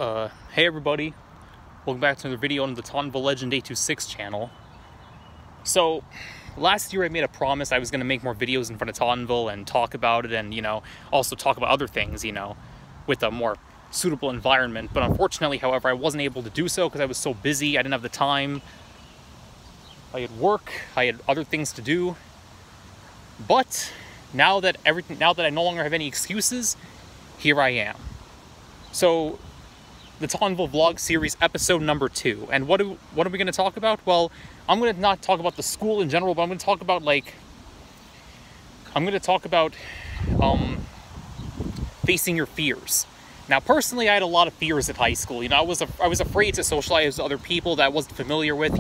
Hey everybody, welcome back to another video on the Tottenville Legend 826 channel. So, last year I made a promise I was going to make more videos in front of Tottenville and talk about it and, also talk about other things, with a more suitable environment. But unfortunately, however, I wasn't able to do so because I was so busy, I didn't have the time. I had work, I had other things to do. But, now that I no longer have any excuses, here I am. So, the Tottenville Vlog Series episode number 2. And what are we going to talk about? Well, I'm going to not talk about the school in general, but I'm going to talk about, facing your fears. Now, personally, I had a lot of fears at high school. I was afraid to socialize with other people that I wasn't familiar with,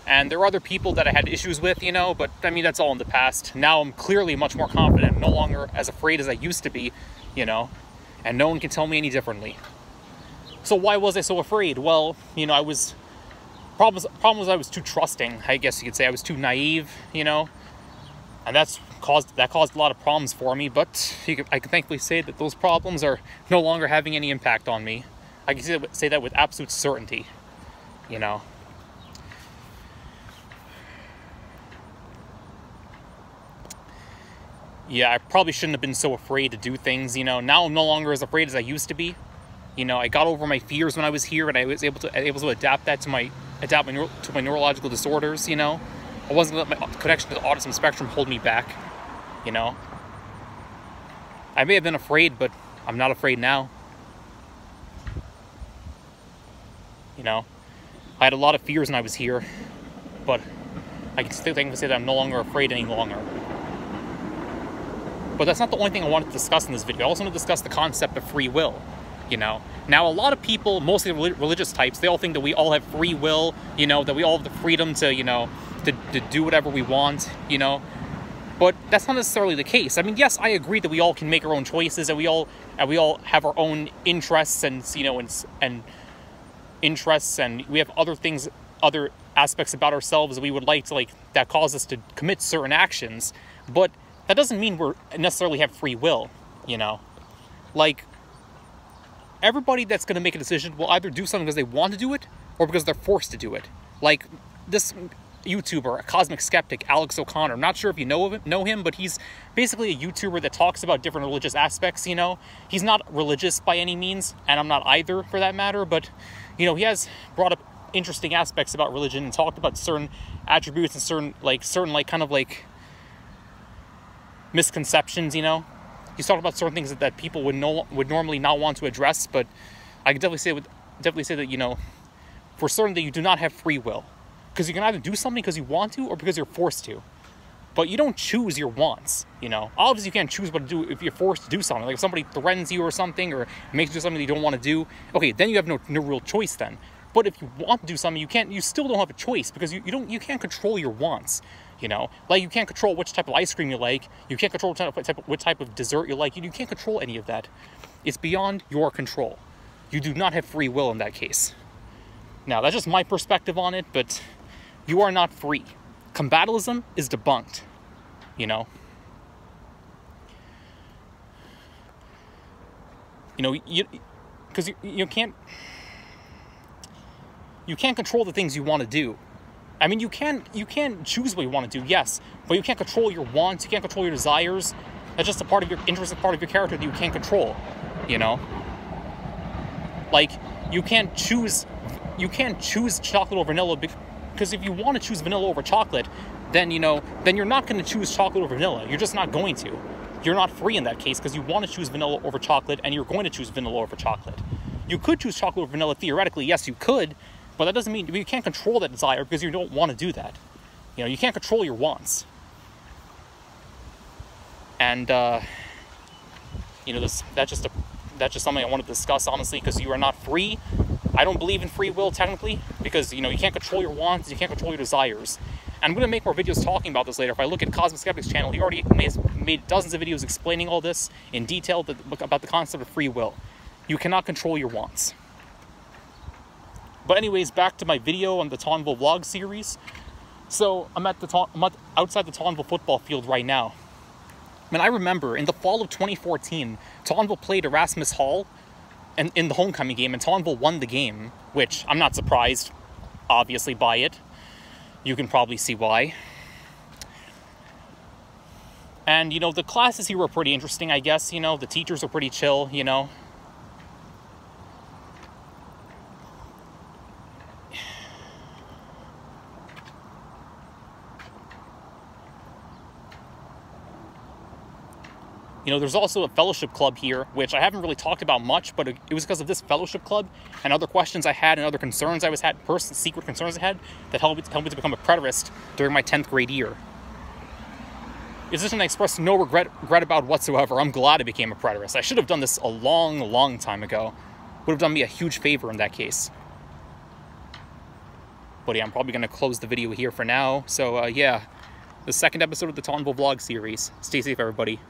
and there were other people that I had issues with, but, I mean, that's all in the past. Now I'm clearly much more confident, no longer as afraid as I used to be, and no one can tell me any differently. So why was I so afraid? Well, problem was I was too trusting, I guess you could say. I was too naive, and that caused a lot of problems for me, but I can thankfully say that those problems are no longer having any impact on me. I can say that with absolute certainty, Yeah, I probably shouldn't have been so afraid to do things, Now I'm no longer as afraid as I used to be. I got over my fears when I was here, and I was able to adapt that to my neurological disorders. I wasn't going to let my connection to the autism spectrum hold me back. I may have been afraid, but I'm not afraid now. I had a lot of fears when I was here, but I can still say that I'm no longer afraid any longer. But that's not the only thing I wanted to discuss in this video. I also want to discuss the concept of free will. Now a lot of people, mostly religious types, they all think that we all have free will, that we all have the freedom to, to do whatever we want, but that's not necessarily the case. I mean, yes, I agree that we all can make our own choices, and we all have our own interests and, and interests, and we have other aspects about ourselves that we would like to, that cause us to commit certain actions, but that doesn't mean we necessarily have free will, everybody that's going to make a decision will either do something because they want to do it or because they're forced to do it. Like this YouTuber, a cosmic skeptic, Alex O'Connor. I'm not sure if you know him, but he's basically a YouTuber that talks about different religious aspects, He's not religious by any means, and I'm not either for that matter, but, he has brought up interesting aspects about religion and talked about certain attributes and certain misconceptions, He's talked about certain things that people would normally not want to address, but I can definitely say that, for certain that you do not have free will. Because you can either do something because you want to or because you're forced to. But you don't choose your wants, Obviously, you can't choose what to do if you're forced to do something. Like if somebody threatens you or something or makes you do something you don't want to do, okay, then you have no real choice then. But if you want to do something, you still don't have a choice because you can't control your wants. You can't control which type of ice cream you like. You can't control what type of dessert you like. You can't control any of that. It's beyond your control. You do not have free will in that case. Now, that's just my perspective on it, but you are not free. Combattalism is debunked, because you can't control the things you want to do. I mean, you can choose what you want to do, yes, but you can't control your wants, you can't control your desires. That's just a part of your interest, a part of your character that you can't control, Like, you can't choose chocolate over vanilla, because if you want to choose vanilla over chocolate, then you're not going to choose chocolate over vanilla. You're just not going to. You're not free in that case, because you want to choose vanilla over chocolate, and you're going to choose vanilla over chocolate. You could choose chocolate over vanilla, theoretically, yes, you could, but that doesn't mean you can't control that desire because you don't want to do that. You can't control your wants. And, that's just something I want to discuss, honestly, because you are not free. I don't believe in free will, technically, because, you can't control your wants, you can't control your desires. And I'm going to make more videos talking about this later. If I look at Cosmic Skeptic's channel, he already made dozens of videos explaining all this in detail about the concept of free will. You cannot control your wants. But anyways, back to my video on the Tottenville Vlog Series. So I'm outside the Tottenville football field right now. And I remember in the fall of 2014, Tottenville played Erasmus Hall in the homecoming game, and Tottenville won the game, which I'm not surprised, obviously, by it. You can probably see why. And, you know, the classes here were pretty interesting, I guess. You know, the teachers were pretty chill, you know. You know, there's also a fellowship club here, which I haven't really talked about much, but it was because of this fellowship club and other questions I had and other concerns I had, secret concerns I had, that helped me to become a preterist during my 10th grade year. It's just an I expressed no regret about whatsoever. I'm glad I became a preterist. I should have done this a long, long time ago. Would have done me a huge favor in that case. But yeah, I'm probably going to close the video here for now. So yeah, the second episode of the Tottenville Vlog Series. Stay safe, everybody.